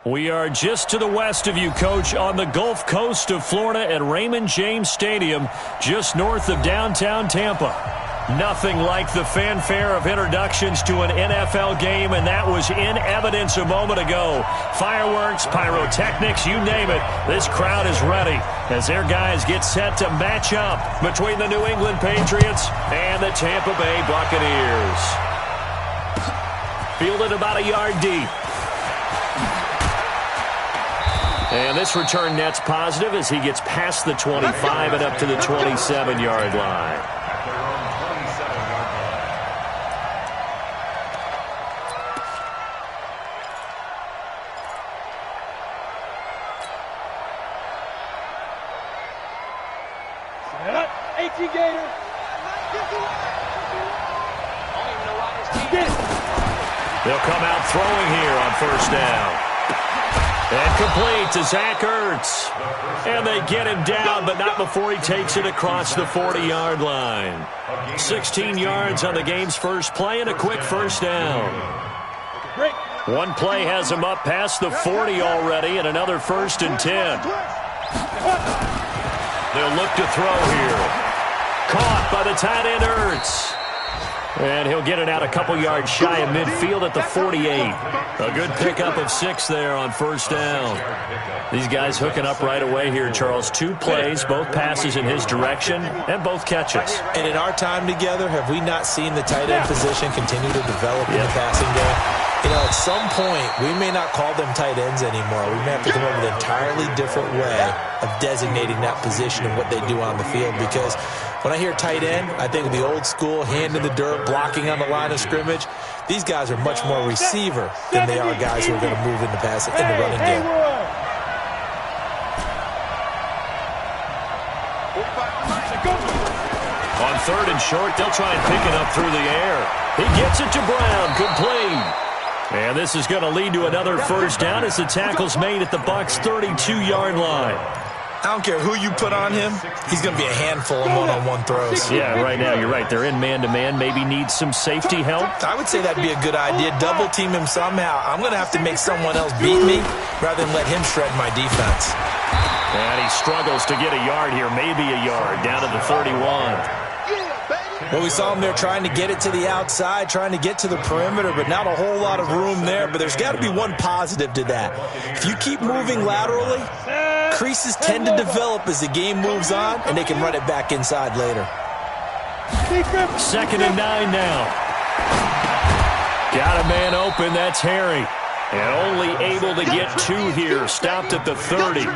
We are just to the west of you, Coach, on the Gulf Coast of Florida at Raymond James Stadium, just north of downtown Tampa. Nothing like the fanfare of introductions to an NFL game, and that was in evidence a moment ago. Fireworks, pyrotechnics, you name it. This crowd is ready as their guys get set to match up between the New England Patriots and the Tampa Bay Buccaneers. Fielded about a yard deep. And this return net's positive as he gets past the 25 and up to the 27-yard line. They'll come out throwing here on first down. And complete to Zach Ertz. And they get him down, but not before he takes it across the 40-yard line. 16 yards on the game's first play and a quick first down. One play has him up past the 40 already and another 1st and 10. They'll look to throw here. Caught by the tight end Ertz. And he'll get it out a couple yards shy of midfield at the 48. A good pickup of 6 there on first down. These guys hooking up right away here, Charles. 2 plays, both passes in his direction, and both catches. And in our time together, have we not seen the tight end position continue to develop in the passing game? You know, at some point, we may not call them tight ends anymore. We may have to come up with an entirely different way of designating that position and what they do on the field, because when I hear tight end, I think of the old school, hand in the dirt, blocking on the line of scrimmage. These guys are much more receiver than they are guys who are going to move in the passing, in the running game. On 3rd and short, they'll try and pick it up through the air. He gets it to Brown, complete. And this is going to lead to another first down as the tackle's made at the Bucs' 32-yard line. I don't care who you put on him, he's going to be a handful of one-on-one throws. Yeah, right now, you're right. They're in man-to-man, maybe needs some safety help. I would say that'd be a good idea. Double-team him somehow. I'm going to have to make someone else beat me rather than let him shred my defense. And he struggles to get a yard here, maybe a yard, down to the 31. Well, we saw him there trying to get it to the outside, trying to get to the perimeter, but not a whole lot of room there. But there's got to be one positive to that. If you keep moving laterally, creases tend to develop as the game moves on, and they can run it back inside later. 2nd and 9 now. Got a man open, that's Harry. And only able to get 2 here, stopped at the 30.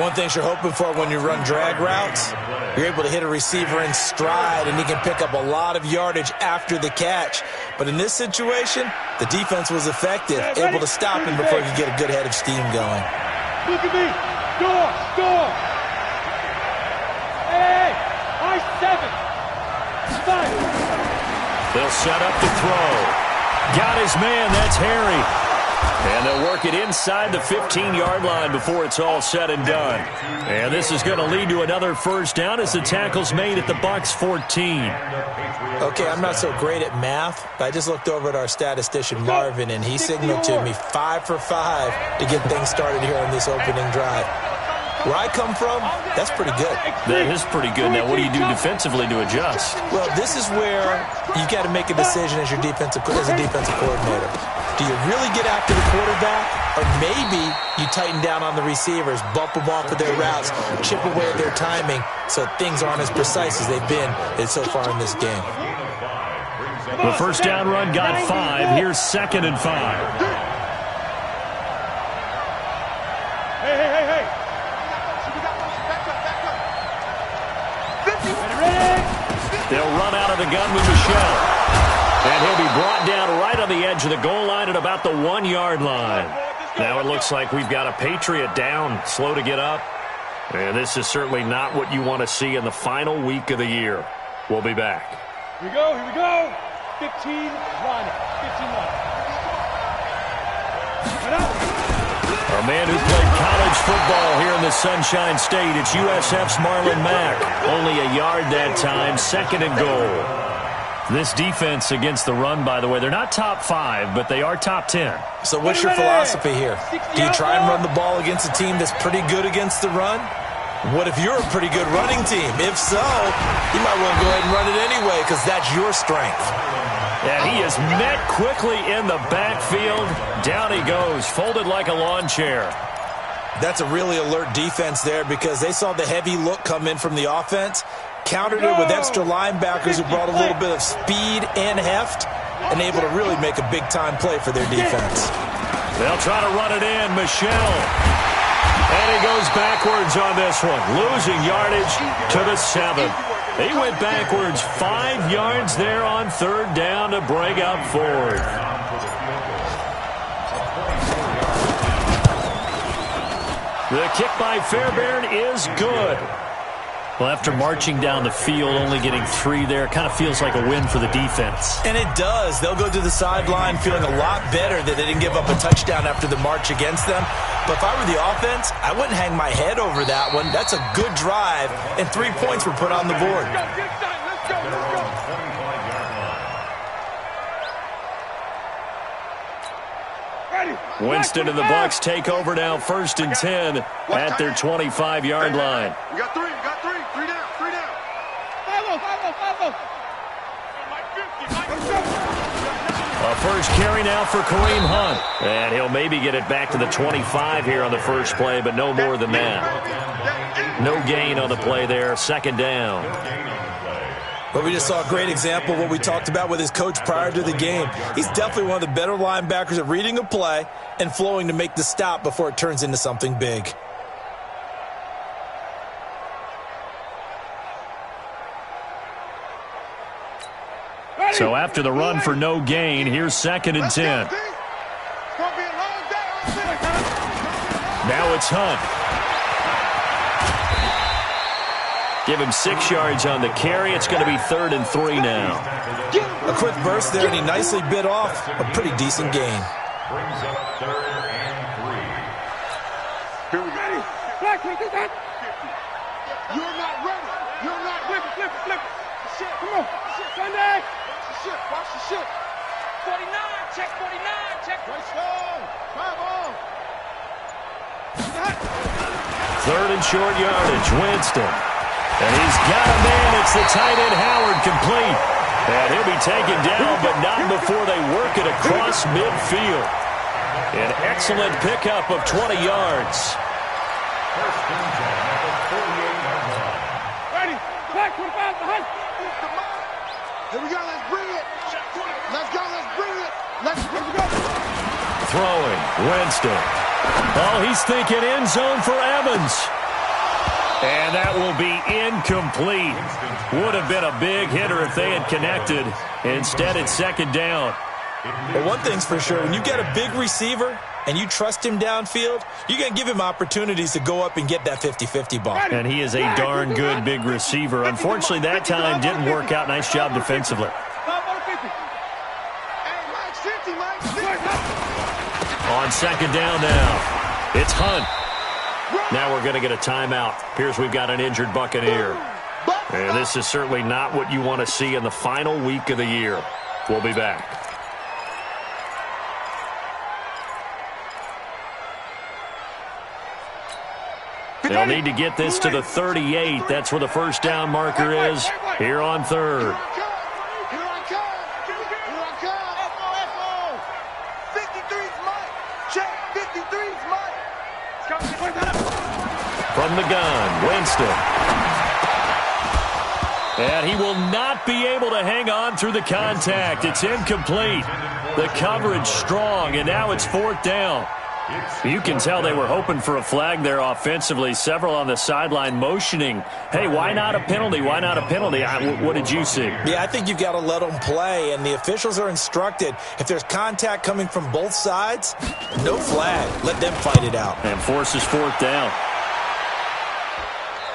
One thing you're hoping for when you run drag routes, you're able to hit a receiver in stride, and he can pick up a lot of yardage after the catch. But in this situation, the defense was effective, able to stop him before he could get a good head of steam going. Look at me. Score. Hey, I 7. 5. They'll set up to throw. Got his man, that's Harry. And they'll work it inside the 15-yard line before it's all said and done. And this is going to lead to another first down as the tackle's made at the Bucs' 14. Okay, I'm not so great at math, but I just looked over at our statistician, Marvin, and he signaled to me 5 for 5 to get things started here on this opening drive. Where I come from, that's pretty good. That is pretty good. Now, what do you do defensively to adjust? Well, this is where you got to make a decision as a defensive coordinator. Do you really get after the quarterback, or maybe you tighten down on the receivers, bump them off of their routes, chip away at their timing, so things aren't as precise as they've been so far in this game? The first down run got 5. Here's 2nd and 5. Hey. They'll run out of the gun with Michelle. And he'll be brought down right on the edge of the goal line at about the 1-yard line. Now it looks like we've got a Patriot down, slow to get up. And this is certainly not what you want to see in the final week of the year. We'll be back. Here we go. 15 line. Our man who played college football here in the Sunshine State, it's USF's Marlon Mack. Only a yard that time, 2nd and goal. This defense against the run, by the way, they're not top 5, but they are top 10. So what's your philosophy here? Do you try and run the ball against a team that's pretty good against the run? What if you're a pretty good running team? If so, you might well go ahead and run it anyway because that's your strength. And he is met quickly in the backfield. Down he goes, folded like a lawn chair. That's a really alert defense there because they saw the heavy look come in from the offense, countered it with extra linebackers who brought a little bit of speed and heft, and able to really make a big-time play for their defense. They'll try to run it in. Michelle. And he goes backwards on this one, losing yardage to the 7. He went backwards 5 yards there on 3rd down to bring up 4th. The kick by Fairbairn is good. Well, after marching down the field, only getting 3 there, kind of feels like a win for the defense. And it does. They'll go to the sideline feeling a lot better that they didn't give up a touchdown after the march against them. But if I were the offense, I wouldn't hang my head over that one. That's a good drive, and 3 points were put on the board. Winston and the Bucs take over now, 1st and 10 at their 25-yard line. We got 3. Three down. 5-0. A first carry now for Kareem Hunt. And he'll maybe get it back to the 25 here on the first play, but no more than that. No gain on the play there, 2nd down. But we just saw a great example of what we talked about with his coach prior to the game. He's definitely one of the better linebackers at reading a play and flowing to make the stop before it turns into something big. So after the run for no gain, here's 2nd and 10. Now it's Hunt. Give him 6 yards on the carry. It's going to be 3rd and 3 now. A quick burst there, and he nicely bit off a pretty decent gain. Brings up 3rd and 3. Here we go. You're not ready. You're not ready. Flip. Shit. Come on. Sunday. Watch the shit. 49. Check 49. Check. Let's go. 5-0. 3rd and short yardage. Winston. And he's got a man. It's the tight end, Howard, complete. And he'll be taken down, but not before they work it across midfield. An excellent pickup of 20 yards. Ready. Back 25 behind. Here we go. Let's bring it. Let's go. Let's go. Throwing. Winston. Oh, he's thinking end zone for Evans. And that will be incomplete. Would have been a big hitter if they had connected. Instead, it's 2nd down. But one thing's for sure, when you get a big receiver and you trust him downfield, you're going to give him opportunities to go up and get that 50-50 ball. And he is a darn good big receiver. Unfortunately, that time didn't work out. Nice job defensively. On 2nd down now, it's Hunt. Now we're going to get a timeout. Appears we've got an injured Buccaneer. And this is certainly not what you want to see in the final week of the year. We'll be back. They'll need to get this to the 38. That's where the 1st down marker is here on 3rd. From the gun, Winston. And he will not be able to hang on through the contact. It's incomplete. The coverage strong, and now it's 4th down. You can tell they were hoping for a flag there offensively. Several on the sideline motioning, hey, why not a penalty? Why not a penalty? What did you see? Yeah, I think you've got to let them play, and the officials are instructed, if there's contact coming from both sides, no flag. Let them fight it out. And forces 4th down.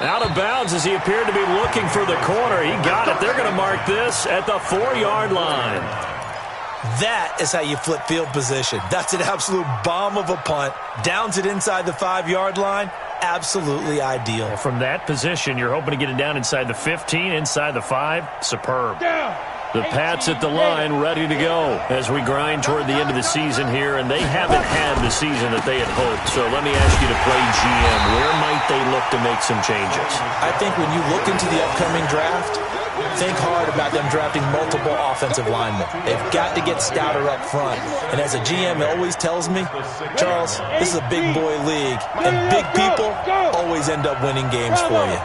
Out of bounds as he appeared to be looking for the corner. He got it. They're going to mark this at the 4-yard line. That is how you flip field position. That's an absolute bomb of a punt. Downs it inside the 5-yard line. Absolutely ideal. From that position, you're hoping to get it down inside the 15, inside the 5. Superb. The Pats at the line, ready to go as we grind toward the end of the season here, and they haven't had the season that they had hoped. So let me ask you to play GM. Where might they look to make some changes? I think when you look into the upcoming draft, think hard about them drafting multiple offensive linemen. They've got to get stouter up front. And as a GM, it always tells me, Charles, this is a big boy league, and big people always end up winning games for you.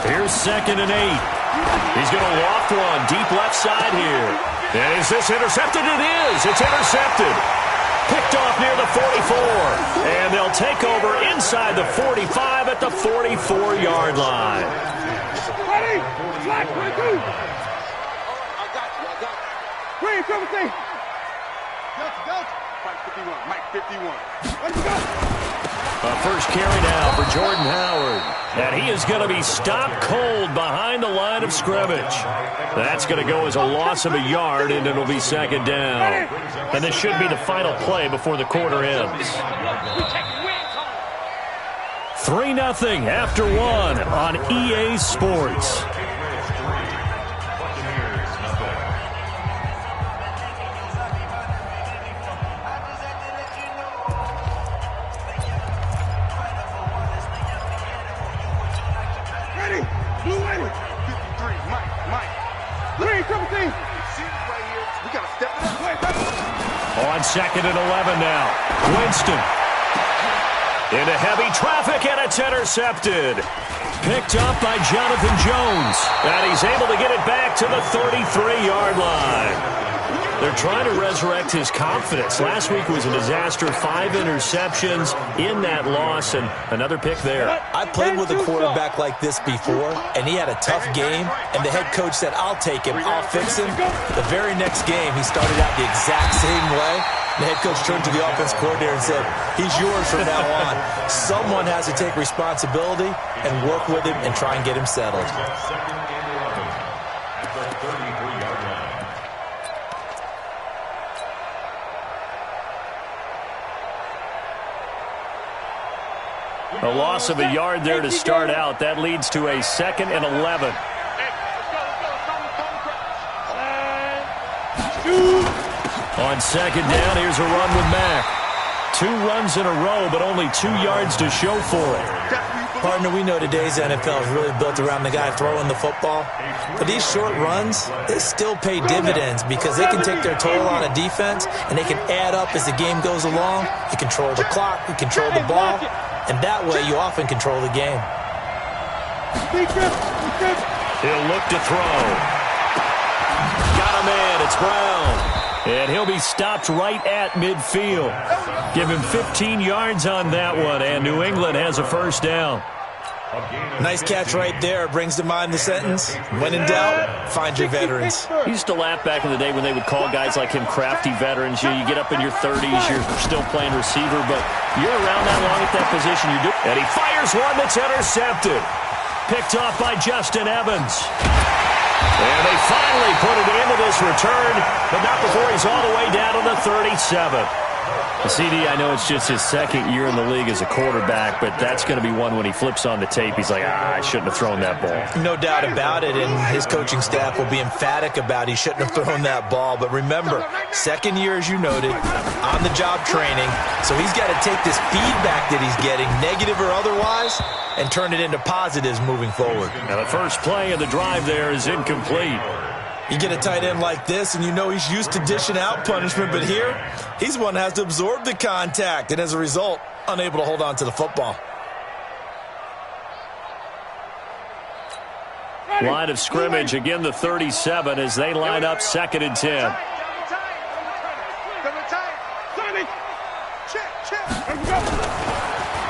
Here's 2nd and 8. He's going to loft one deep left side here. And is this intercepted? It is. It's intercepted. Picked off near the 44. And they'll take over inside the 45 at the 44-yard line. Ready? Flat, 22. I got you. Green, come with me. Go. Mike 51. Let's go. First carry now for Jordan Howard. And he is going to be stopped cold behind the line of scrimmage. That's going to go as a loss of a yard, and it'll be 2nd down. And this should be the final play before the quarter ends. 3-0 after 1 on EA Sports. On 2nd and 11 now. Winston. Into heavy traffic, and it's intercepted. Picked up by Jonathan Jones. And he's able to get it back to the 33-yard line. They're trying to resurrect his confidence. Last week was a disaster. 5 interceptions in that loss, and another pick there. I played with a quarterback like this before, and he had a tough game, and the head coach said, I'll take him, I'll fix him. The very next game, he started out the exact same way. The head coach turned to the offense coordinator and said, he's yours from now on. Someone has to take responsibility and work with him and try and get him settled. A loss of a yard there to start out. That leads to a 2nd and 11. On 2nd down, here's a run with Mack. 2 runs in a row, but only 2 yards to show for it. Partner, we know today's NFL is really built around the guy throwing the football. But these short runs, they still pay dividends because they can take their toll on a defense, and they can add up as the game goes along. You control the clock, you control the ball, and that way you often control the game. He'll look to throw. Got a man, it's Brown. And he'll be stopped right at midfield. Give him 15 yards on that one, and New England has a first down. Nice catch right there. Brings to mind the sentence, when in doubt, find your veterans. I used to laugh back in the day when they would call guys like him crafty veterans. You get up in your 30s, you're still playing receiver, but you're around that long at that position. And he fires one that's intercepted. Picked off by Justin Evans. And they finally put it into this return, but not before he's all the way down to the 37. CD, I know it's just his 2nd year in the league as a quarterback, but that's going to be one when he flips on the tape. He's like, I shouldn't have thrown that ball. No doubt about it, and his coaching staff will be emphatic about he shouldn't have thrown that ball. But remember, 2nd year, as you noted, on-the-job training, so he's got to take this feedback that he's getting, negative or otherwise, and turn it into positives moving forward. Now the first play of the drive there is incomplete. You get a tight end like this, and you know he's used to dishing out punishment, but here, he's one that has to absorb the contact, and as a result, unable to hold on to the football. Line of scrimmage, again the 37 as they line up 2nd and 10.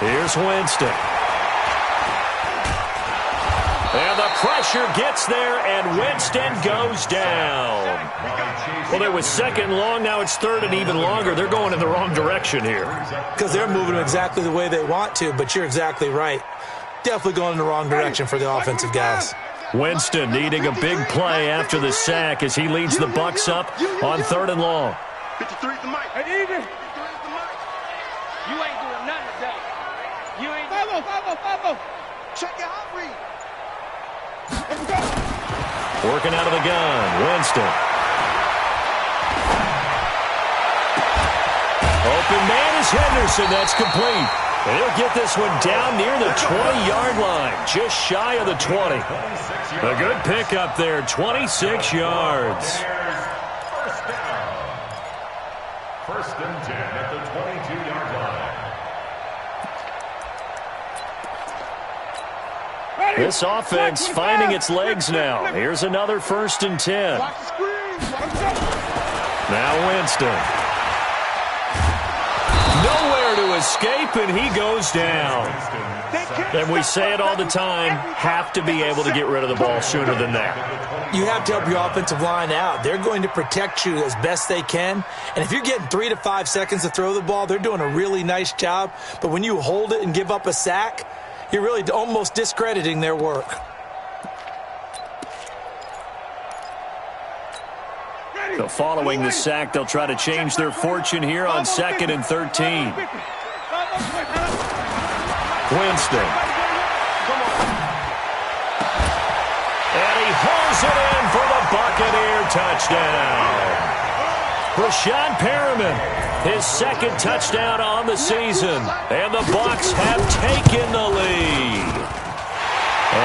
Here's Winston. And the pressure gets there, and Winston goes down. Well, it was 2nd long, now it's 3rd and even longer. They're going in the wrong direction here. Because they're moving exactly the way they want to, but you're exactly right. Definitely going in the wrong direction for the offensive guys. Winston needing a big play after the sack as he leads the Bucs up on 3rd and long. 53's the mic. Hey, Easy. 53's the mic. You ain't doing nothing today. 5-0. Check your hot read. Let's go. Working out of the gun, Winston. Open man is Henderson. That's complete. And he'll get this one down near the 20-yard line, just shy of the 20. A good pickup there, 26 yards. First and 10 at the 22-yard line. This offense finding its legs now. Here's another 1st and 10. Now Winston. Nowhere to escape, and he goes down. And we say it all the time, have to be able to get rid of the ball sooner than that. You have to help your offensive line out. They're going to protect you as best they can. And if you're getting 3 to 5 seconds to throw the ball, they're doing a really nice job. But when you hold it and give up a sack, you're really almost discrediting their work. So following the sack, they'll try to change their fortune here on 2nd and 13. Winston. And he hauls it in for the Buccaneer touchdown. Rashad Perriman, his 2nd touchdown on the season. And the Bucs have taken the lead.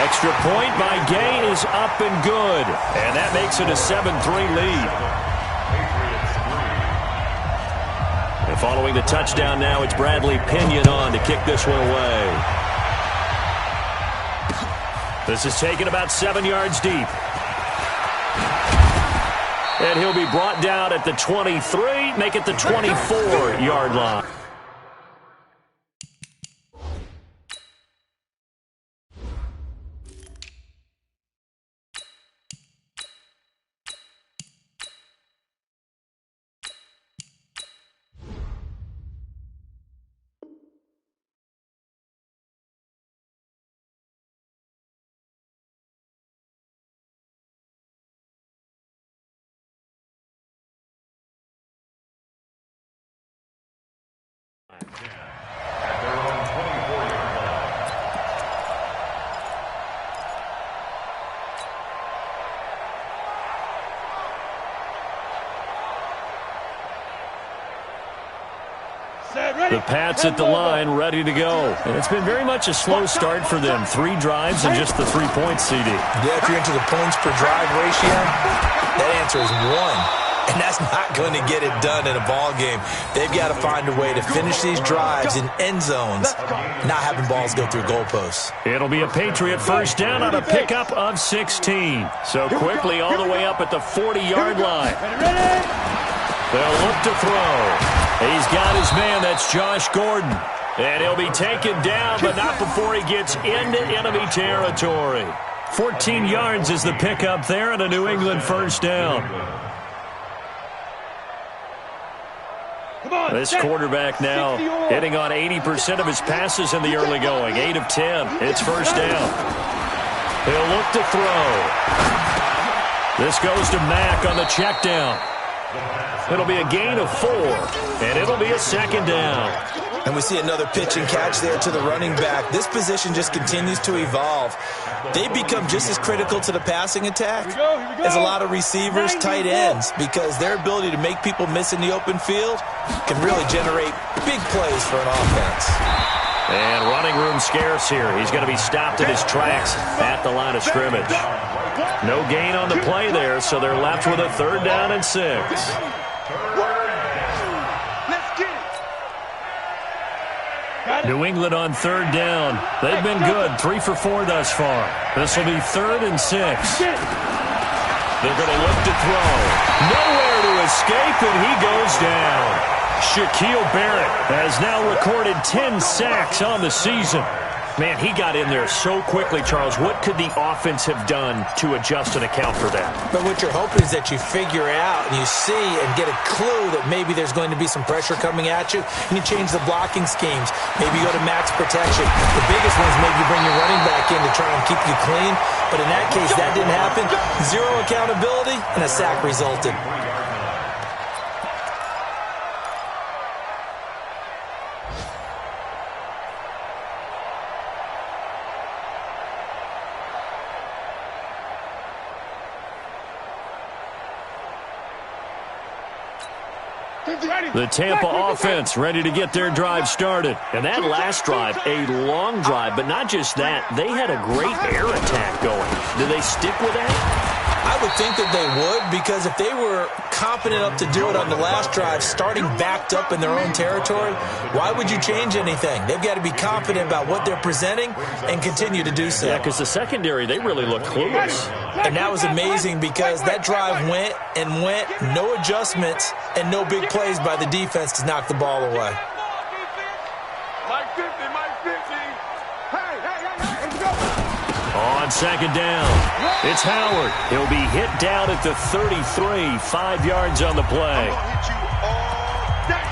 Extra point by Gay is up and good. And that makes it a 7-3 lead. And following the touchdown now, it's Bradley Pinion on to kick this one away. This is taken about 7 yards deep. And he'll be brought down at the 23, make it the 24-yard line. The Pats at the line, ready to go. And it's been very much a slow start for them. 3 drives and just the 3 points, CD. Yeah, if you're into the points per drive ratio, that answer is 1. And that's not going to get it done in a ball game. They've got to find a way to finish these drives in end zones, not having balls go through goalposts. It'll be a Patriot first down on a pickup of 16. So quickly all the way up at the 40-yard line. They'll look to throw. He's got his man. That's Josh Gordon. And he'll be taken down, but not before he gets into enemy territory. 14 yards is the pickup there and a New England first down. This quarterback now hitting on 80% of his passes in the early going. 8 of 10. It's first down. He'll look to throw. This goes to Mack on the check down. It'll be a gain of 4, and it'll be a second down. And we see another pitch and catch there to the running back. This position just continues to evolve. They become just as critical to the passing attack as a lot of receivers, tight ends, because their ability to make people miss in the open field can really generate big plays for an offense. And running room scarce here. He's going to be stopped in his tracks at the line of scrimmage. No gain on the play there, so they're left with a 3rd down and 6. New England on 3rd down. They've been good, 3 for 4 thus far. This will be 3rd and 6. They're going to look to throw. Nowhere to escape, and he goes down. Shaquille Barrett has now recorded 10 sacks on the season. Man, he got in there so quickly, Charles. What could the offense have done to adjust and account for that? But what you're hoping is that you figure out and you see and get a clue that maybe there's going to be some pressure coming at you, and you change the blocking schemes. Maybe you go to max protection. The biggest one is maybe you bring your running back in to try and keep you clean. But in that case, that didn't happen. 0 accountability, and a sack resulted. The Tampa offense ready to get their drive started. And that last drive, a long drive, but not just that. They had a great air attack going. Do they stick with that? I would think that they would, because if they were confident enough to do it on the last drive, starting backed up in their own territory, why would you change anything? They've got to be confident about what they're presenting and continue to do so. Yeah, because the secondary, they really look clueless. And that was amazing because that drive went and went, no adjustments and no big plays by the defense to knock the ball away. Mike 50, Mike 50. Hey, let's go. On second down, it's Howard. He'll be hit down at the 33, 5 yards on the play. I'm gonna hit you all day,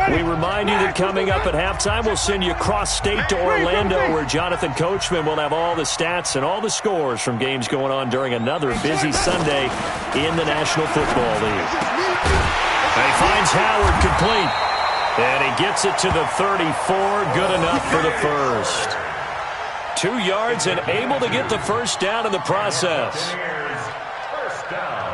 baby. We remind you that coming up at halftime, we'll send you cross-state to Orlando, where Jonathan Coachman will have all the stats and all the scores from games going on during another busy Sunday in the National Football League. He finds Howard complete, and he gets it to the 34, good enough for the first. 2 yards and able to get the first down in the process. First down.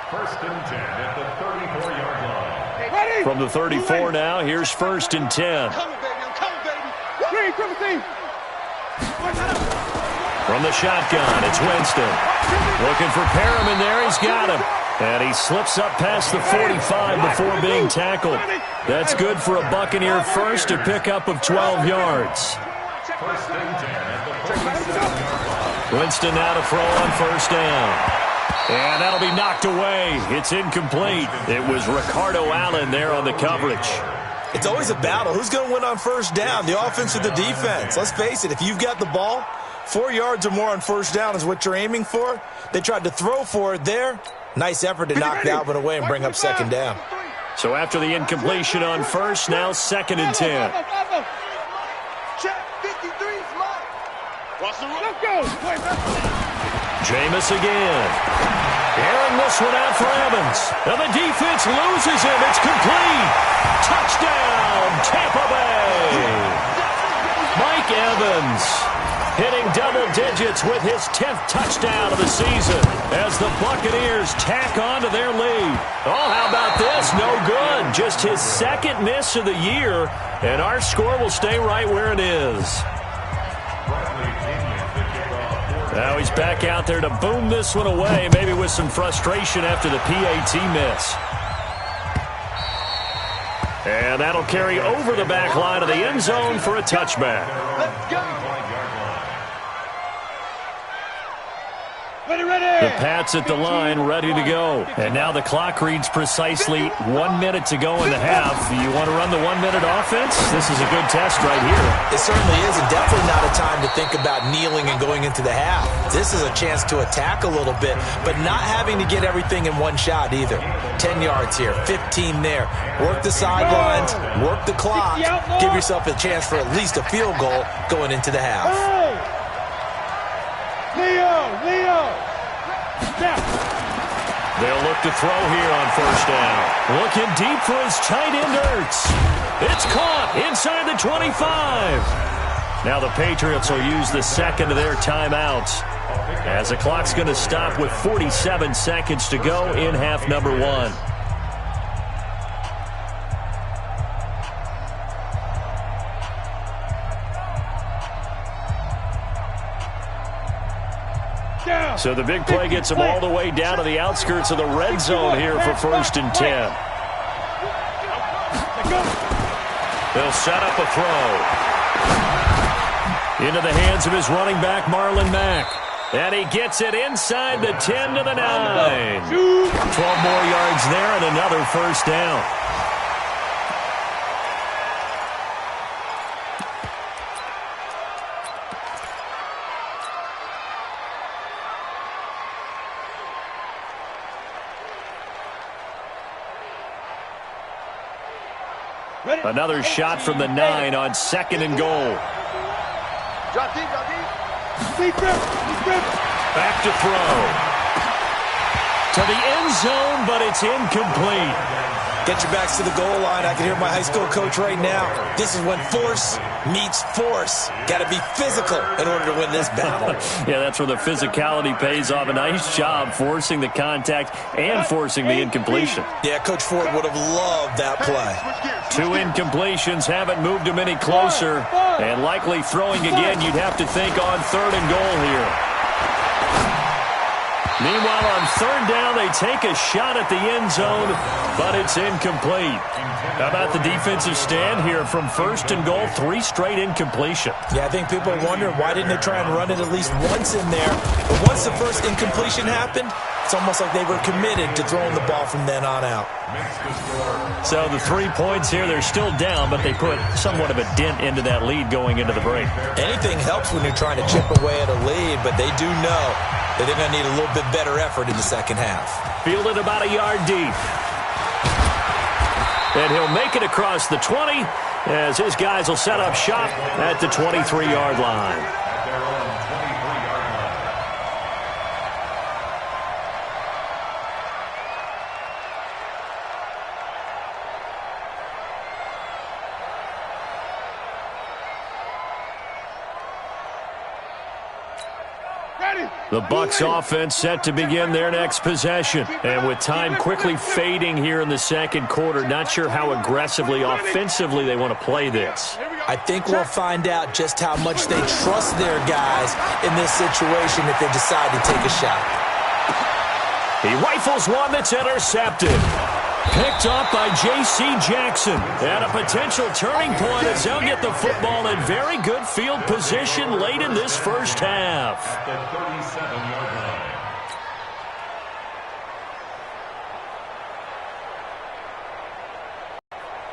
First and 10 at the 34-yard line. From the 34 now, here's first and 10. I'm coming, baby. I'm coming, baby. Green, From the shotgun, it's Winston. Looking for Perriman there, he's got him. And he slips up past the 45 before being tackled. That's good for a Buccaneer first, a pickup of 12 yards. First and 10 at the 37-yard line. Winston now to throw on first down. And that'll be knocked away. It's incomplete. It was Ricardo Allen there on the coverage. It's always a battle. Who's going to win on first down, the offense or the defense? Let's face it, if you've got the ball, 4 yards or more on first down is what you're aiming for. They tried to throw for it there. Nice effort to knock that one away and bring up second down. So after the incompletion on first, now second and 10. Check 53 is mine. Let's go. Jameis again. Airing this one out for Evans. And the defense loses him. It's complete. Touchdown, Tampa Bay. Mike Evans hitting double digits with his 10th touchdown of the season as the Buccaneers tack on to their lead. Oh, how about this? No good. Just his second miss of the year, and our score will stay right where it is. Now he's back out there to boom this one away, maybe with some frustration after the PAT miss. And that'll carry over the back line of the end zone for a touchback. Let's go. The Pats at the line, ready to go. And now the clock reads precisely 1 minute to go in the half. You want to run the 1 minute offense? This is a good test right here. It certainly is, and definitely not a time to think about kneeling and going into the half. This is a chance to attack a little bit, but not having to get everything in one shot either. 10 yards here, 15 there. Work the sidelines, work the clock, give yourself a chance for at least a field goal going into the half. Leo. They'll look to throw here on first down. Looking deep for his tight end, Ertz. It's caught inside the 25. Now the Patriots will use the second of their timeouts, as the clock's going to stop with 47 seconds to go in half number one. So the big play gets them all the way down to the outskirts of the red zone here for first and 10. They'll set up a throw. Into the hands of his running back, Marlon Mack. And he gets it inside the 10 to the 9. 12 more yards there and another first down. Another shot from the 9 on second and goal. Back to throw. To the end zone, but it's incomplete. Get your backs to the goal line. I can hear my high school coach right now. This is when force meets force. Got to be physical in order to win this battle. Yeah, that's where the physicality pays off. A nice job forcing the contact and forcing the incompletion. Yeah, Coach Ford would have loved that play. 2 incompletions haven't moved him any closer. And likely throwing again, you'd have to think on 3rd and goal here. Meanwhile, on 3rd down, they take a shot at the end zone, but it's incomplete. How about the defensive stand here from 1st and goal, 3 straight incompletion? Yeah, I think people are wondering why didn't they try and run it at least once in there. But once the first incompletion happened, it's almost like they were committed to throwing the ball from then on out. So the 3 points here, they're still down, but they put somewhat of a dent into that lead going into the break. Anything helps when you're trying to chip away at a lead, but they do know that they're going to need a little bit better effort in the second half. Fielded about a yard deep. And he'll make it across the 20 as his guys will set up shop at the 23-yard line. The Bucs offense set to begin their next possession. And with time quickly fading here in the second quarter, not sure how aggressively, offensively they want to play this. I think we'll find out just how much they trust their guys in this situation if they decide to take a shot. He rifles one that's intercepted. Picked up by J.C. Jackson. And a potential turning point as they'll get the football in very good field position late in this first half. The 37-yard line.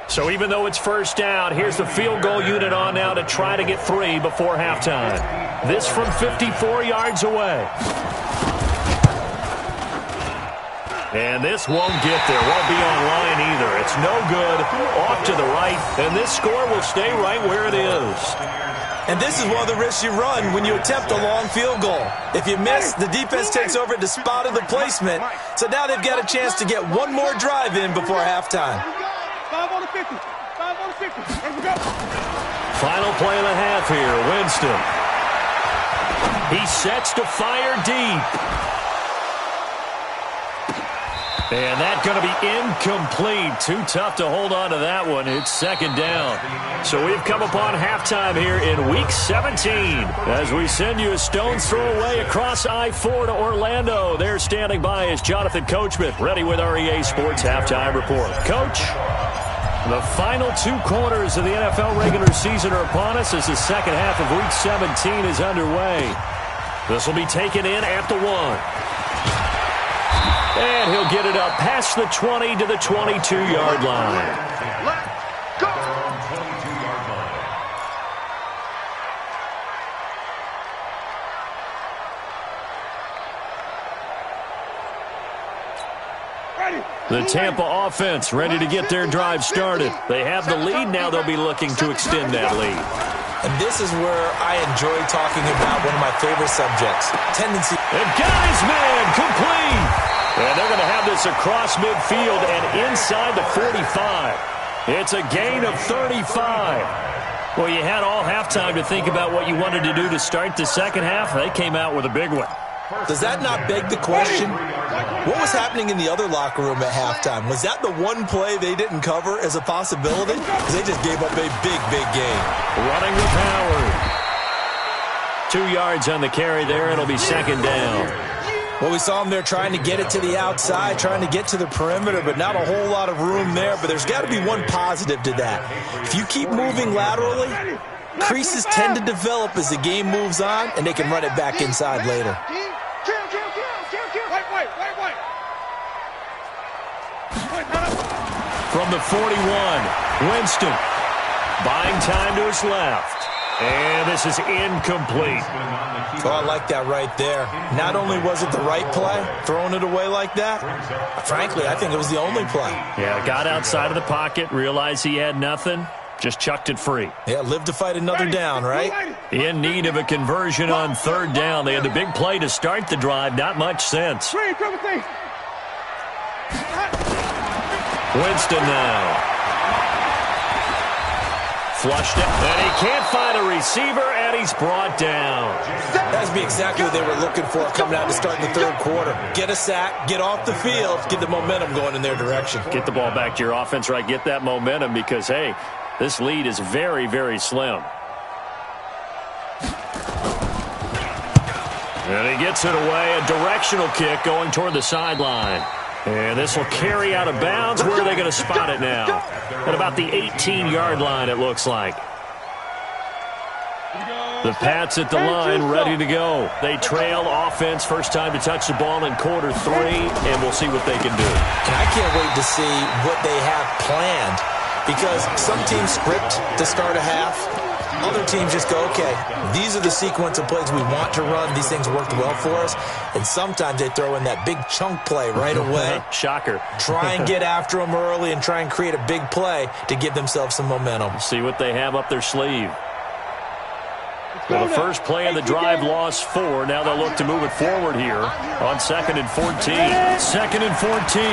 So even though it's first down, here's the field goal unit on now to try to get 3 before halftime. This from 54 yards away. And this won't get there. Won't be online either. It's no good. Off to the right. And this score will stay right where it is. And this is one of the risks you run when you attempt a long field goal. If you miss, the defense takes over the spot of the placement. So now they've got a chance to get one more drive in before halftime. 5 on the 50. 5 on the 50. Let's go. Final play of the half here. Winston. He sets to fire deep. And that's going to be incomplete. Too tough to hold on to that one. It's second down. So we've come upon halftime here in Week 17 as we send you a stone's throw away across I-4 to Orlando. There standing by is Jonathan Coachman, ready with our EA Sports Halftime Report. Coach, the final 2 quarters of the NFL regular season are upon us as the second half of Week 17 is underway. This will be taken in at the 1. And he'll get it up past the 20 to the 22-yard line. Let's go. 22-yard line. The Tampa offense ready to get their drive started. They have the lead. Now they'll be looking to extend that lead. And this is where I enjoy talking about one of my favorite subjects, tendency. And guys, man, complete. And they're going to have this across midfield and inside the 45. It's a gain of 35. Well, you had all halftime to think about what you wanted to do to start the second half. They came out with a big one. Does that not beg the question? What was happening in the other locker room at halftime? Was that the one play they didn't cover as a possibility? Because they just gave up a big, big game. Running with Howard. 2 yards on the carry there. It'll be second down. Well, we saw them there trying to get it to the outside, trying to get to the perimeter, but not a whole lot of room there. But there's got to be one positive to that. If you keep moving laterally, creases tend to develop as the game moves on, and they can run it back inside later. From the 41, Winston buying time to his left. And this is incomplete. Oh, I like that right there. Not only was it the right play, throwing it away like that, frankly, I think it was the only play. Yeah, got outside of the pocket, realized he had nothing, just chucked it free. Yeah, live to fight another down, right? In need of a conversion on third down. They had the big play to start the drive, not much sense. Winston now. Flushed it, and he can't find a receiver, and he's brought down. That's exactly what they were looking for coming out to start the third quarter. Get a sack, get off the field, get the momentum going in their direction. Get the ball back to your offense, right? Get that momentum because, hey, this lead is very, very slim. And he gets it away, a directional kick going toward the sideline. And this will carry out of bounds. Where are they going to spot it now? At about the 18-yard line, it looks like. The Pats at the line, ready to go. They trail offense, first time to touch the ball in quarter 3, and we'll see what they can do. I can't wait to see what they have planned because some teams script to start a half. Other teams just go, okay, these are the sequence of plays we want to run. These things worked well for us. And sometimes they throw in that big chunk play right away. Shocker. Try and get after them early and try and create a big play to give themselves some momentum. See what they have up their sleeve. Well, the first play of the drive lost 4. Now they'll look to move it forward here on 2nd and 14. 2nd and 14.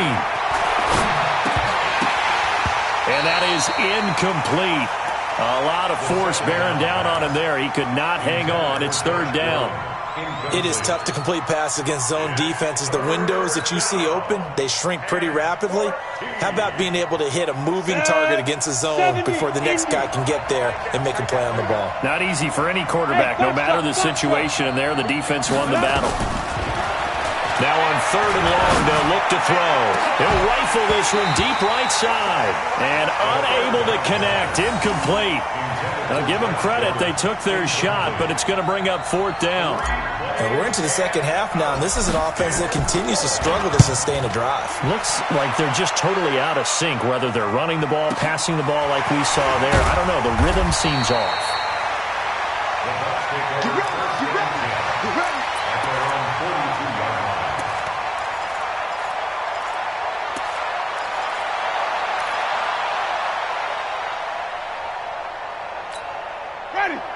And that is incomplete. A lot of force bearing down on him there. He could not hang on. It's 3rd down. It is tough to complete passes against zone defenses. The windows that you see open, they shrink pretty rapidly. How about being able to hit a moving target against a zone before the next guy can get there and make a play on the ball? Not easy for any quarterback, no matter the situation. And there, the defense won the battle. Now on 3rd and long, they'll look to throw. He'll rifle this one deep right side. And unable to connect. Incomplete. Now give them credit. They took their shot, but it's going to bring up 4th down. And we're into the second half now, and this is an offense that continues to struggle to sustain a drive. Looks like they're just totally out of sync, whether they're running the ball, passing the ball like we saw there. I don't know. The rhythm seems off. Get ready, get ready, get ready.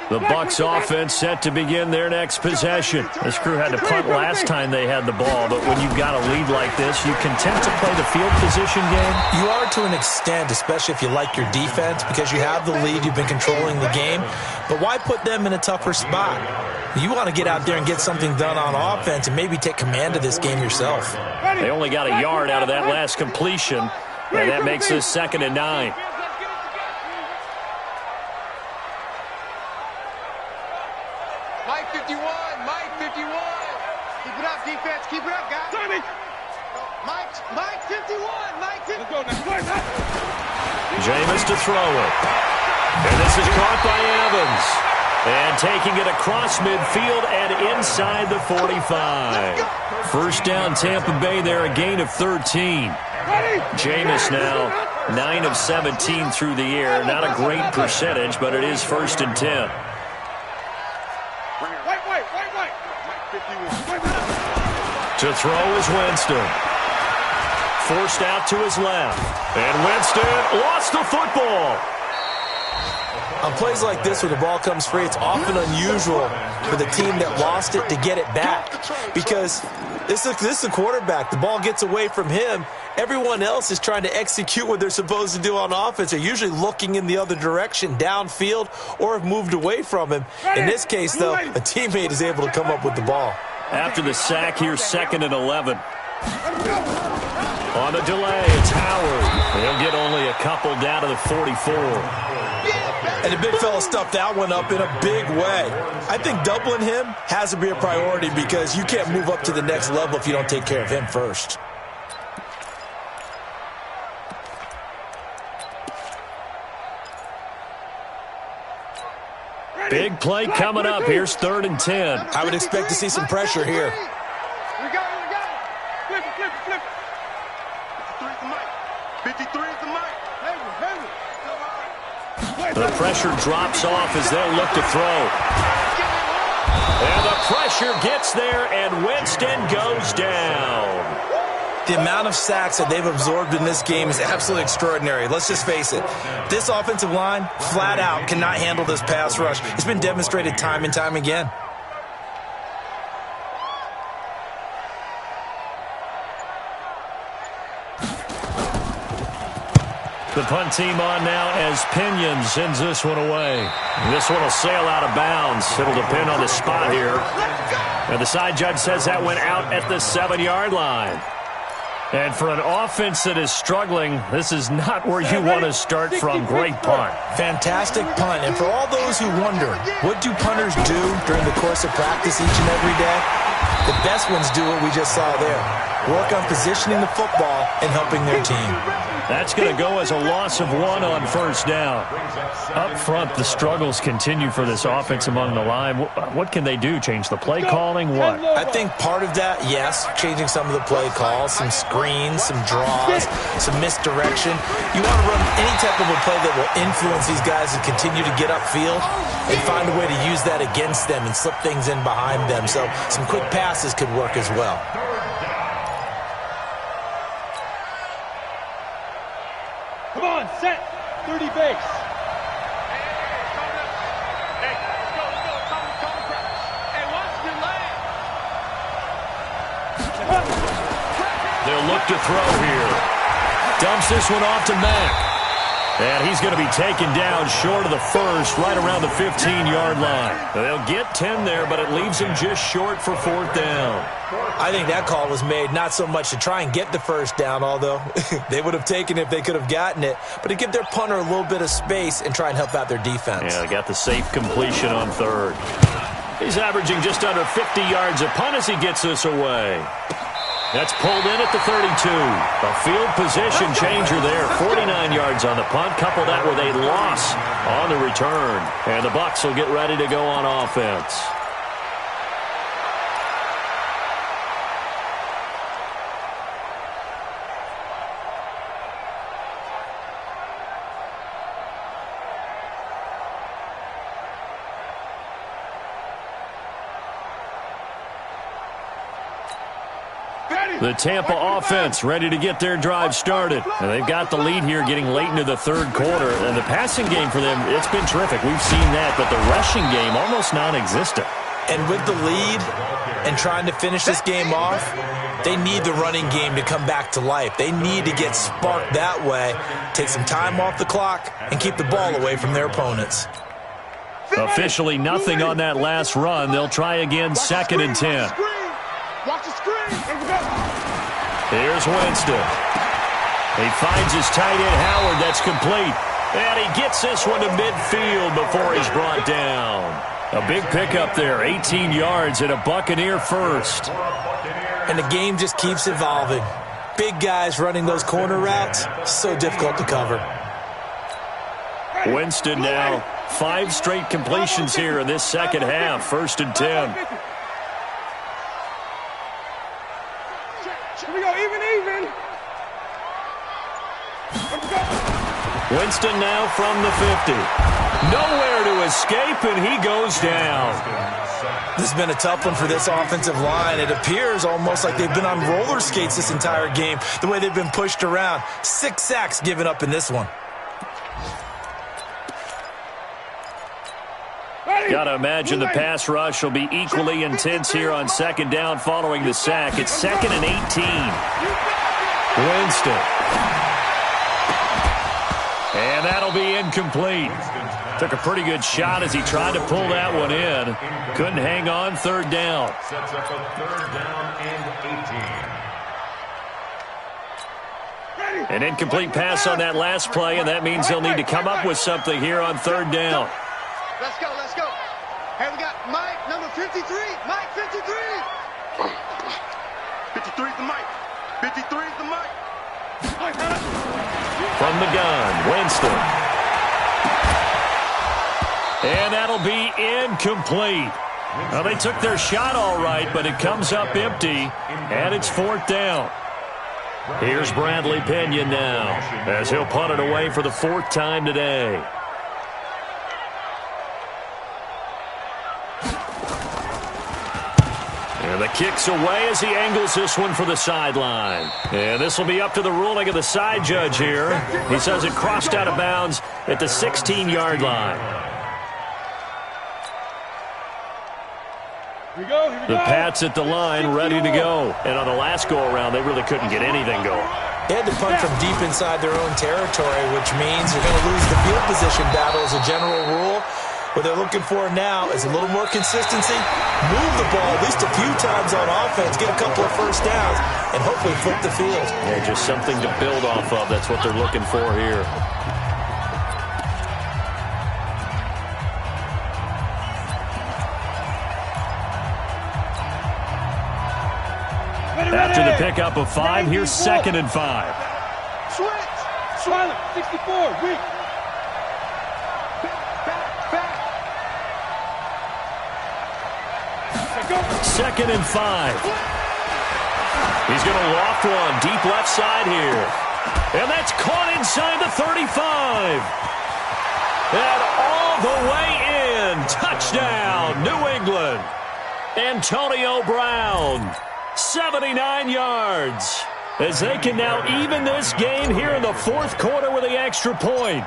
The Bucs offense set to begin their next possession. This crew had to punt last time they had the ball, but when you've got a lead like this, you content to play the field position game? You are to an extent, especially if you like your defense, because you have the lead, you've been controlling the game. But why put them in a tougher spot? You want to get out there and get something done on offense and maybe take command of this game yourself. They only got a yard out of that last completion, and that makes this 2nd and 9. Mike 51, Mike 51. Keep it up, defense. Keep it up, guys. Tommy. Mike 51, Mike 51. Let's go now. Jameis to throw it. And this is caught by Evans. And taking it across midfield and inside the 45. First down, Tampa Bay there, a gain of 13. Jameis now 9 of 17 through the air. Not a great percentage, but it is 1st and 10. To throw is Winston. Forced out to his left. And Winston lost the football. On plays like this where the ball comes free, it's often unusual for the team that lost it to get it back. Because this is a quarterback. The ball gets away from him. Everyone else is trying to execute what they're supposed to do on offense. They're usually looking in the other direction, downfield, or have moved away from him. In this case, though, a teammate is able to come up with the ball. After the sack, here's 2nd and 11. On the delay, it's Howard. He'll get only a couple down to the 44. And the big fella stuffed that one up in a big way. I think doubling him has to be a priority because you can't move up to the next level if you don't take care of him first. Big play coming up. Here's 3rd and 10. I would expect to see some pressure here. We got it. Flip it. 53 is the mic. 53 is the mic. The pressure drops off as they'll look to throw. And the pressure gets there, and Winston goes down. The amount of sacks that they've absorbed in this game is absolutely extraordinary. Let's just face it. This offensive line, flat out, cannot handle this pass rush. It's been demonstrated time and time again. The punt team on now as Pinion sends this one away. This one will sail out of bounds. It'll depend on the spot here. And the side judge says that went out at the 7-yard line. And for an offense that is struggling, this is not where you want to start from. Great punt. Fantastic punt. And for all those who wonder, what do punters do during the course of practice each and every day? The best ones do what we just saw there. Work on positioning the football and helping their team. That's going to go as a loss of 1 on first down. Up front, the struggles continue for this offense among the line. What can they do? Change the play calling? What? I think part of that, yes, changing some of the play calls, some screens, some draws, some misdirection. You want to run any type of a play that will influence these guys and continue to get upfield and find a way to use that against them and slip things in behind them. So some quick passes could work as well. Come on, set. 30 base. Hey, let's go. Come practice. Hey, watch the lane. They'll look to throw here. Dumps this one off to Mack. And he's going to be taken down short of the first, right around the 15-yard line. They'll get 10 there, but it leaves them just short for 4th down. I think that call was made not so much to try and get the first down, although they would have taken it if they could have gotten it, but to give their punter a little bit of space and try and help out their defense. Yeah, they got the safe completion on 3rd. He's averaging just under 50 yards a punt as he gets this away. That's pulled in at the 32. A field position changer there. 49 yards on the punt. Couple that with a loss on the return. And the Bucs will get ready to go on offense. The Tampa offense ready to get their drive started. And they've got the lead here getting late into the 3rd quarter. And the passing game for them, it's been terrific. We've seen that. But the rushing game, almost non-existent. And with the lead and trying to finish this game off, they need the running game to come back to life. They need to get sparked that way, take some time off the clock, and keep the ball away from their opponents. Officially nothing on that last run. They'll try again 2nd and 10. Watch the screen. Here's Winston. He finds his tight end, Howard. That's complete. And he gets this one to midfield before he's brought down. A big pickup there, 18 yards and a Buccaneer first. And the game just keeps evolving. Big guys running those corner routes, so difficult to cover. Winston now, 5 straight completions here in this second half. 1st and 10. Here we go, even. Winston now from the 50. Nowhere to escape, and he goes down. This has been a tough one for this offensive line. It appears almost like they've been on roller skates this entire game, the way they've been pushed around. 6 sacks given up in this one. Got to imagine the pass rush will be equally intense here on 2nd down following the sack. It's 2nd and 18. Winston. And that'll be incomplete. Took a pretty good shot as he tried to pull that one in. Couldn't hang on. 3rd down. Sets up a 3rd down and 18. An incomplete pass on that last play, and that means they'll need to come up with something here on 3rd down. Let's go. Hey, we got Mike, number 53. Mike, 53. 53 is the Mike. 53 is the Mike. From the gun, Winston. And that'll be incomplete. Well, they took their shot all right, but it comes up empty, and it's 4th down. Here's Bradley Pinion now, as he'll punt it away for the 4th time today. And the kick's away as he angles this one for the sideline. And this will be up to the ruling of the side judge here. He says it crossed out of bounds at the 16-yard line. The Pats at the line ready to go. And on the last go-around, they really couldn't get anything going. They had to punt from deep inside their own territory, which means you're going to lose the field position battle as a general rule. What they're looking for now is a little more consistency, move the ball at least a few times on offense, get a couple of first downs, and hopefully flip the field. Yeah, just something to build off of. That's what they're looking for here. After the pickup of 5, here's 2nd and 5. Switch. Swallow. 64. Weak. Back. 2nd and 5. He's going to loft one deep left side here. And that's caught inside the 35. And all the way in. Touchdown, New England. Antonio Brown. 79 yards, as they can now even this game here in the 4th quarter with the extra point.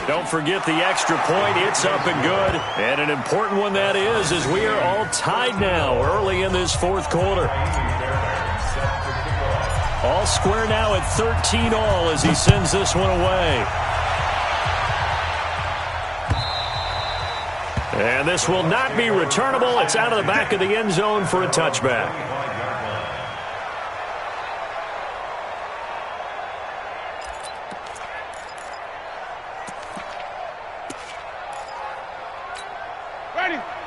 Don't forget the extra point. It's up and good, and an important one that is, as we are all tied now early in this 4th quarter. All square now at 13 all as he sends this one away. And this will not be returnable. It's out of the back of the end zone for a touchback.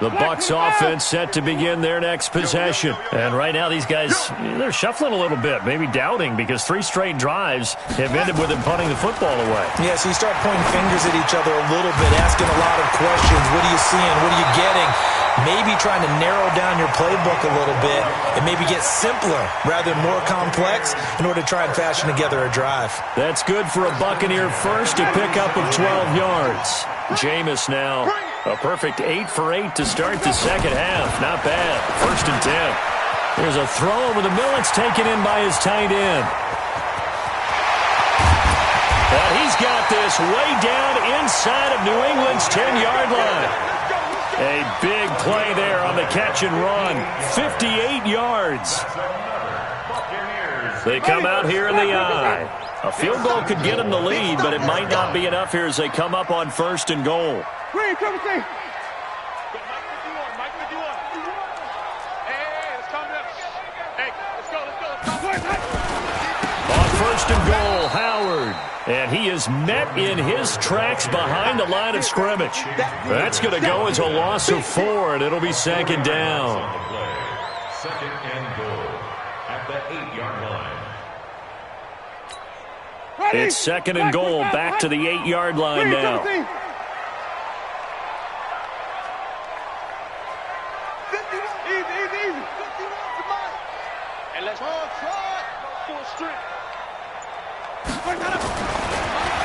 The Bucs offense set to begin their next possession. And right now these guys, they're shuffling a little bit, maybe doubting, because 3 straight drives have ended with them punting the football away. Yeah, so you start pointing fingers at each other a little bit, asking a lot of questions. What are you seeing? What are you getting? Maybe trying to narrow down your playbook a little bit and maybe get simpler rather than more complex in order to try and fashion together a drive. That's good for a Buccaneer first, a pickup of 12 yards. Jameis now. A perfect 8 for 8 to start the second half. Not bad. 1st and 10. There's a throw over the middle. It's taken in by his tight end. And he's got this way down inside of New England's 10-yard line. A big play there on the catch and run. 58 yards. They come out here in the eye. A field goal could get them the lead, but it might not be enough here as they come up on 1st and goal. Green, come and see. Mike, what you want? Hey, let's calm down. Hey, let's go. On 1st and goal, Howard. And he is met in his tracks behind the line of scrimmage. That's going to go as a loss of 4, and it'll be 2nd down. 2nd and goal at the 8-yard line. It's 2nd and goal, back to the 8-yard line now.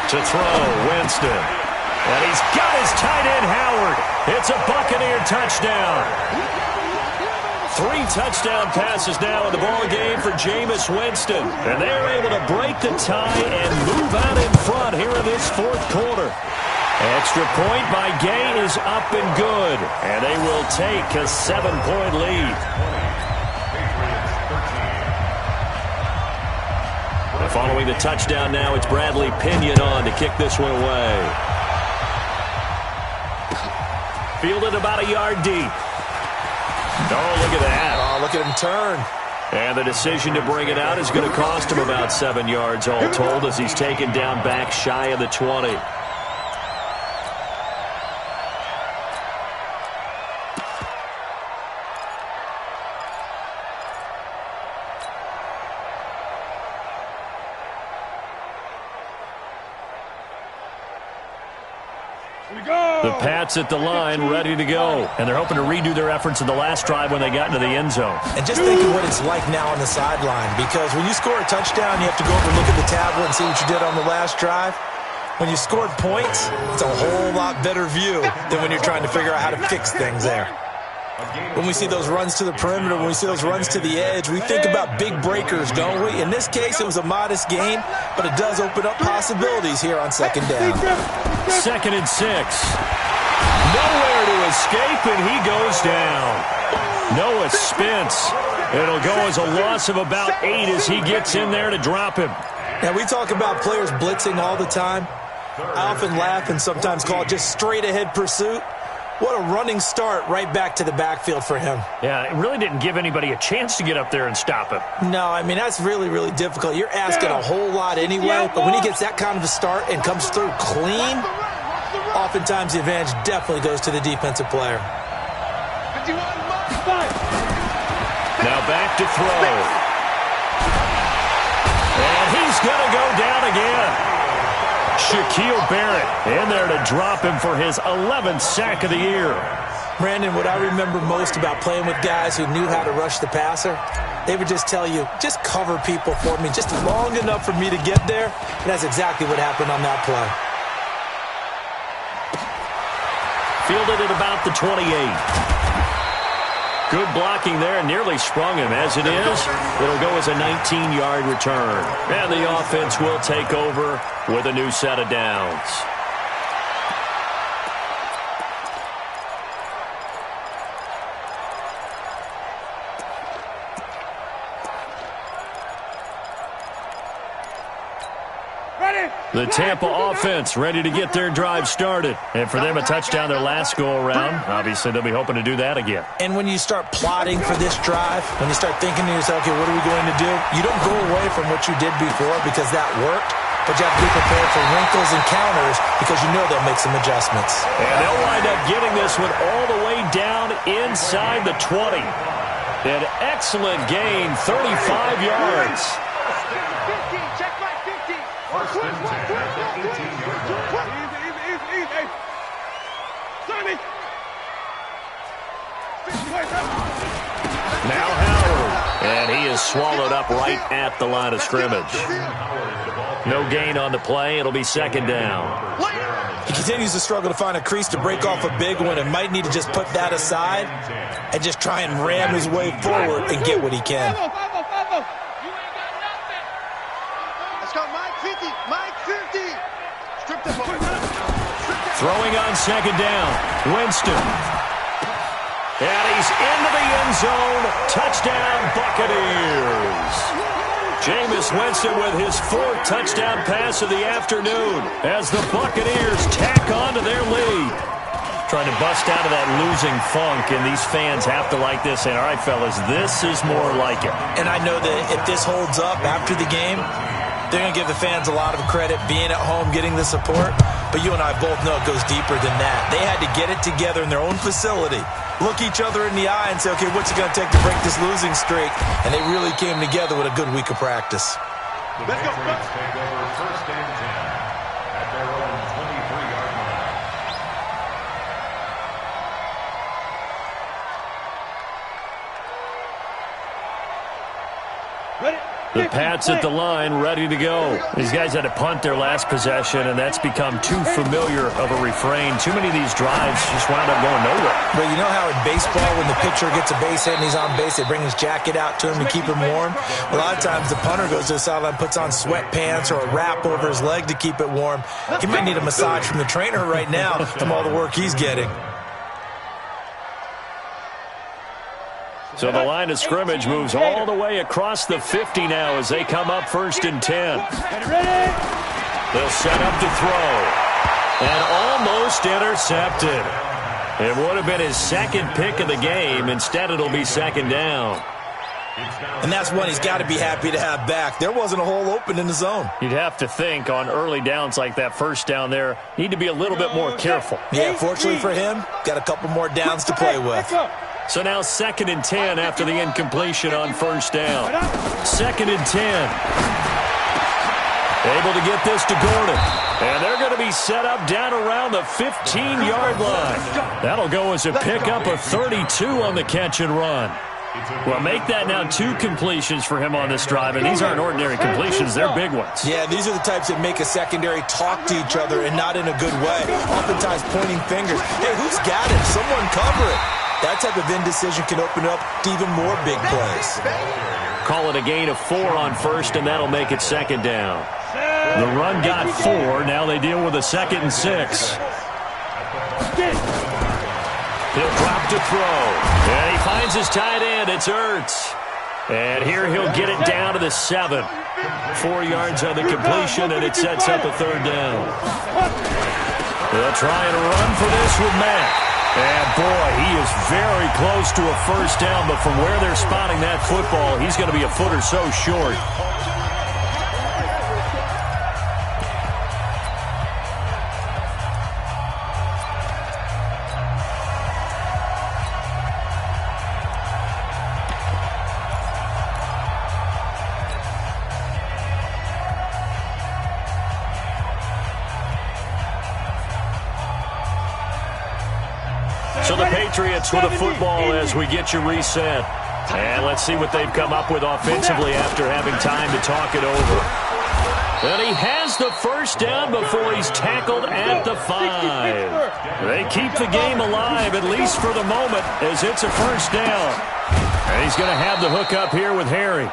To throw, Winston. And he's got his tight end, Howard. It's a Buccaneer touchdown. 3 touchdown passes now in the ball game for Jameis Winston. And they're able to break the tie and move out in front here in this 4th quarter. Extra point by Gay is up and good. And they will take a 7-point lead. And following the touchdown now, it's Bradley Pinion on to kick this one away. Fielded about a yard deep. Oh, look at that. Oh, look at him turn. And the decision to bring it out is going to cost him about 7 yards all told as he's taken down back shy of the 20. The Pats at the line, ready to go. And they're hoping to redo their efforts in the last drive when they got into the end zone. And just think of what it's like now on the sideline, because when you score a touchdown, you have to go over and look at the tablet and see what you did on the last drive. When you scored points, it's a whole lot better view than when you're trying to figure out how to fix things there. When we see those runs to the perimeter, when we see those runs to the edge, we think about big breakers, don't we? In this case, it was a modest gain, but it does open up possibilities here on 2nd down. 2nd and 6. Nowhere to escape, and he goes down. Noah Spence It'll go as a loss of about 8 as he gets in there to drop him. Now, we talk about players blitzing all the time. I often laugh and sometimes call it just straight-ahead pursuit. What a running start right back to the backfield for him. Yeah, it really didn't give anybody a chance to get up there and stop him. No, I mean, that's really, really difficult. You're asking a whole lot anyway, but when he gets that kind of a start and comes through clean, oftentimes the advantage definitely goes to the defensive player. Now back to throw. And he's going to go down again. Shaquille Barrett in there to drop him for his 11th sack of the year. Brandon, what I remember most about playing with guys who knew how to rush the passer, they would just tell you, just cover people for me, just long enough for me to get there. And that's exactly what happened on that play. Fielded at about the 28. Good blocking there, nearly sprung him. As it is, it'll go as a 19-yard return. And the offense will take over with a new set of downs. The Tampa offense ready to get their drive started. And for them, a touchdown their last go-around. Obviously, they'll be hoping to do that again. And when you start plotting for this drive, when you start thinking to yourself, okay, what are we going to do? You don't go away from what you did before because that worked, but you have to be prepared for wrinkles and counters because you know they'll make some adjustments. And they'll wind up getting this one all the way down inside the 20. An excellent gain, 35 yards. First and 10 at the 18-yard line. Easy. Sonny. Now Howard. And he is swallowed up right at the line of scrimmage. No gain on the play. It'll be second down. He continues to struggle to find a crease to break off a big one and might need to just put that aside and just try and ram his way forward and get what he can. Throwing on second down, Winston. And he's into the end zone. Touchdown, Buccaneers. Jameis Winston with his 4th touchdown pass of the afternoon as the Buccaneers tack on to their lead. Trying to bust out of that losing funk, and these fans have to like this. And all right, fellas, this is more like it. And I know that if this holds up after the game, they're going to give the fans a lot of credit being at home, getting the support. But you and I both know it goes deeper than that. They had to get it together in their own facility, look each other in the eye and say, okay, what's it going to take to break this losing streak? And they really came together with a good week of practice. The Patriots take over first and 10 at their own 23-yard line. Ready? The Pats at the line, ready to go. These guys had to punt their last possession, and that's become too familiar of a refrain. Too many of these drives just wound up going nowhere. But you know how in baseball, when the pitcher gets a base hit and he's on base, they bring his jacket out to him to keep him warm? A lot of times the punter goes to the sideline, puts on sweatpants or a wrap over his leg to keep it warm. He might need a massage from the trainer right now from all the work he's getting. So the line of scrimmage moves all the way across the 50 now as they come up first and 10. They'll set up to throw. And almost intercepted. It would have been his second pick of the game. Instead, it'll be second down. And that's one he's got to be happy to have back. There wasn't a hole open in the zone. You'd have to think on early downs like that first down there, need to be a little bit more careful. Yeah, fortunately for him, got a couple more downs to play with. So now second and 10 after the incompletion on first down. Second and 10. Able to get this to Gordon. And they're going to be set up down around the 15-yard line. That'll go as a pickup of 32 on the catch and run. Well, make that now 2 completions for him on this drive, and these aren't ordinary completions. They're big ones. Yeah, these are the types that make a secondary talk to each other and not in a good way. Oftentimes pointing fingers. Hey, who's got it? Someone cover it. That type of indecision can open up to even more big plays. Call it a gain of 4 on first, and that'll make it second down. The run got 4. Now they deal with a second and 6. He'll drop to throw. And he finds his tight end. It's Ertz. And here he'll get it down to the 7. 4 yards on the completion, and it sets up a 3rd down. They'll try and run for this with Mack. And, boy, he is very close to a 1st down, but from where they're spotting that football, he's going to be a foot or so short. So the Patriots with a football as we get you reset. And let's see what they've come up with offensively after having time to talk it over. And he has the 1st down before he's tackled at the 5. They keep the game alive, at least for the moment, as it's a 1st down. And he's going to have the hook up here with Harry.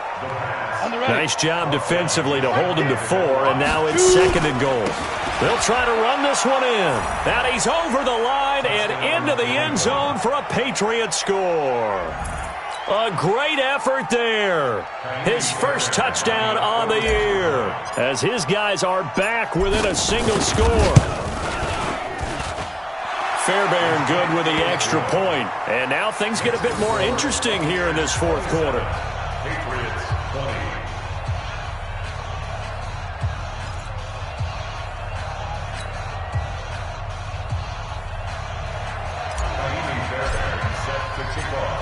Nice job defensively to hold him to 4, and now it's 2nd and goal. They'll try to run this one in. And he's over the line and into the end zone for a Patriot score. A great effort there. His 1st touchdown on the year, as his guys are back within a single score. Fairbairn good with the extra point. And now things get a bit more interesting here in this 4th quarter. Patriots 20.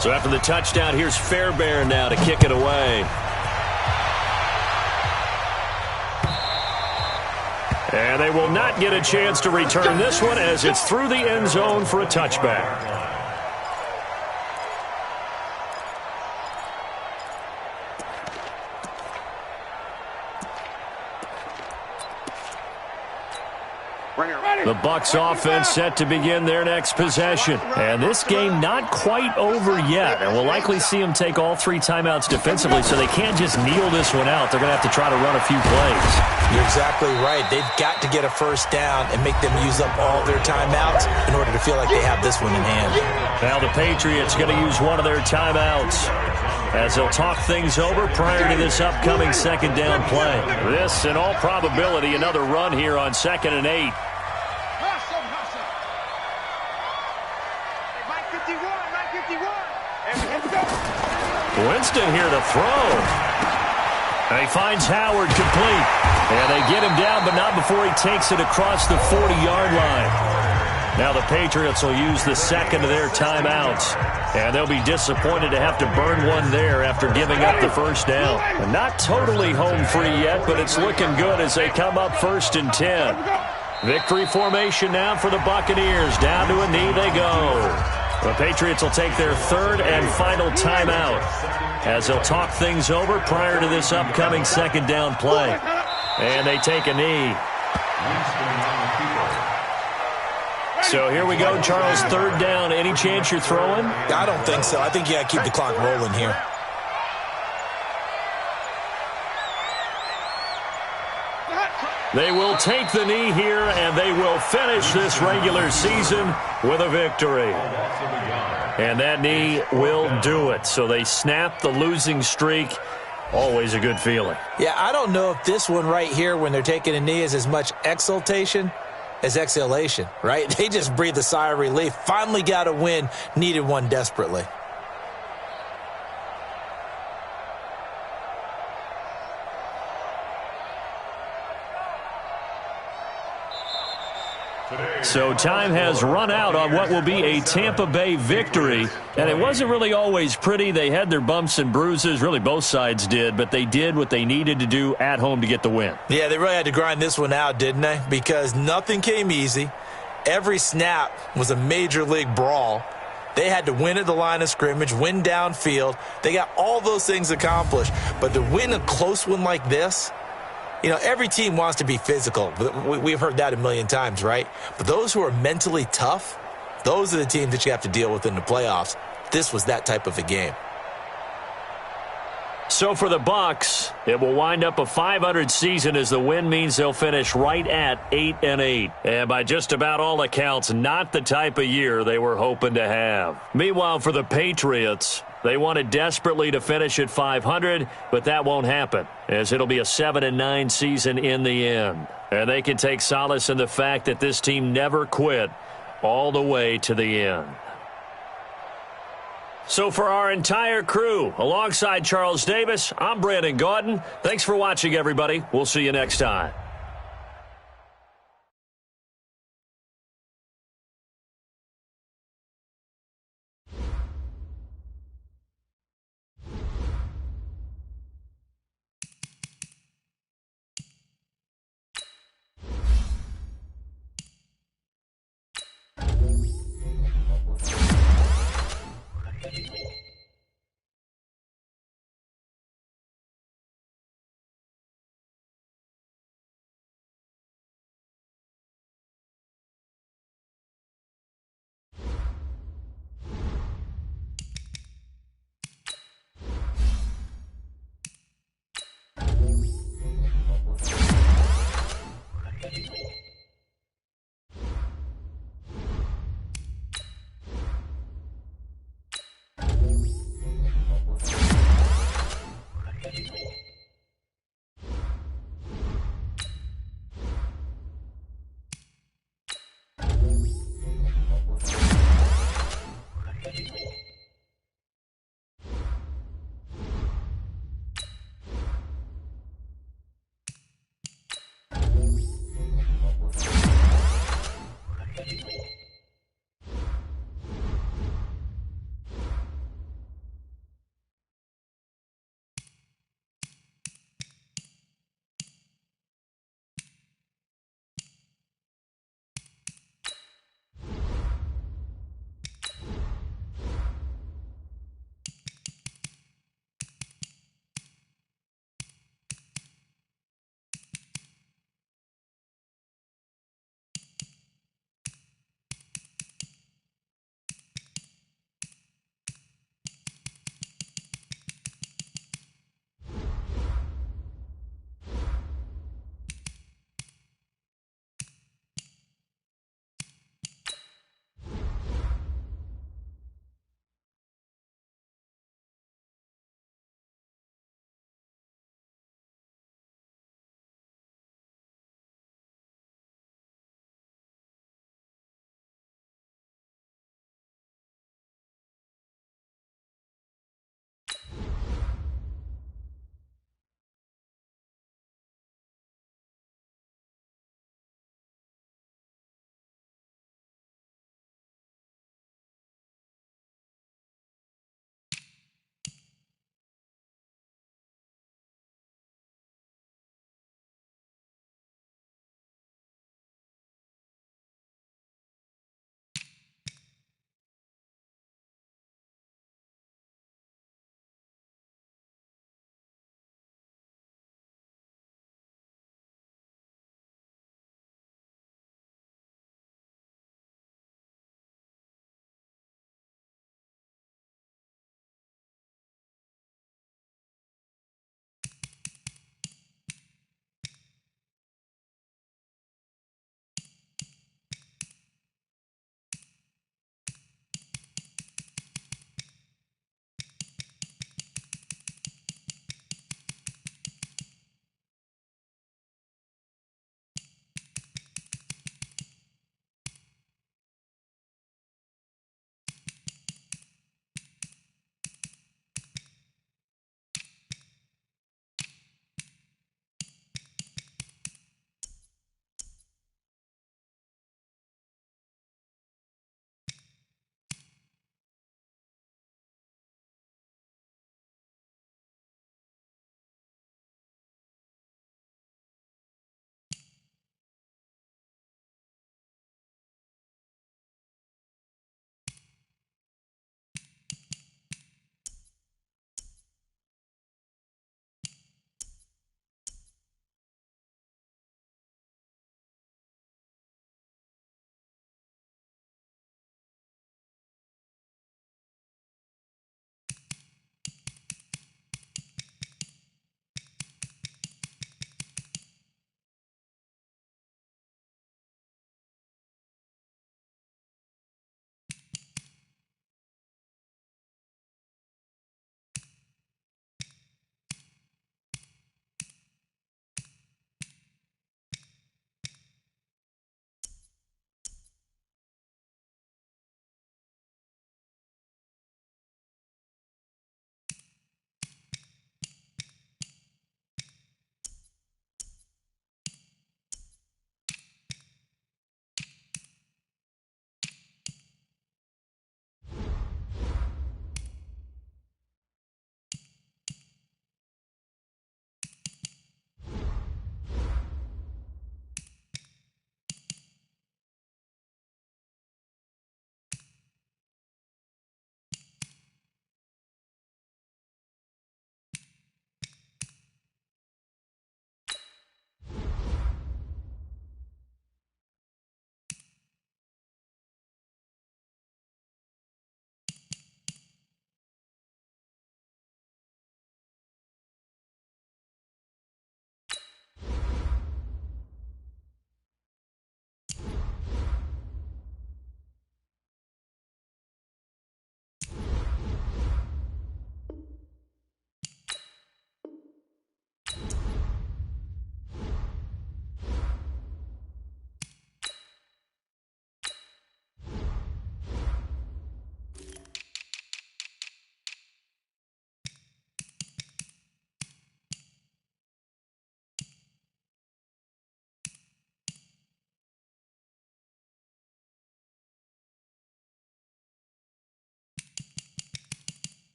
So after the touchdown, here's Fairbairn now to kick it away. And they will not get a chance to return this one as it's through the end zone for a touchback. The Bucs offense set to begin their next possession. And this game not quite over yet. And we'll likely see them take all 3 timeouts defensively, so they can't just kneel this one out. They're going to have to try to run a few plays. You're exactly right. They've got to get a 1st down and make them use up all their timeouts in order to feel like they have this one in hand. Now the Patriots going to use one of their timeouts as they'll talk things over prior to this upcoming 2nd down play. This, in all probability, another run here on 2nd and 8. Winston here to throw. And he finds Howard complete. And they get him down, but not before he takes it across the 40-yard line. Now the Patriots will use the 2nd of their timeouts. And they'll be disappointed to have to burn one there after giving up the 1st down. And not totally home free yet, but it's looking good as they come up 1st and 10. Victory formation now for the Buccaneers. Down to a knee they go. The Patriots will take their 3rd and final timeout as they'll talk things over prior to this upcoming 2nd down play. And they take a knee. So here we go, Charles, 3rd down. Any chance you're throwing? I don't think so. I think you got to keep the clock rolling here. They will take the knee here, and they will finish this regular season with a victory. And that knee will do it. So they snap the losing streak. Always a good feeling. Yeah, I don't know if this one right here, when they're taking a knee, is as much exultation as exhalation, right? They just breathe a sigh of relief. Finally got a win, needed one desperately. So time has run out on what will be a Tampa Bay victory. And it wasn't really always pretty. They had their bumps and bruises. Really, both sides did. But they did what they needed to do at home to get the win. Yeah, they really had to grind this one out, didn't they? Because nothing came easy. Every snap was a major league brawl. They had to win at the line of scrimmage, win downfield. They got all those things accomplished. But to win a close one like this, you know, every team wants to be physical. We've heard that a million times, right? But those who are mentally tough, those are the teams that you have to deal with in the playoffs. This was that type of a game. So for the Bucs, it will wind up a .500 season as the win means they'll finish right at 8-8. And by just about all accounts, not the type of year they were hoping to have. Meanwhile, for the Patriots, They wanted desperately to finish at 500, but that won't happen, as it'll be a 7-9 season in the end. And they can take solace in the fact that this team never quit all the way to the end. So for our entire crew, alongside Charles Davis, I'm Brandon Gaudin. Thanks for watching, everybody. We'll see you next time.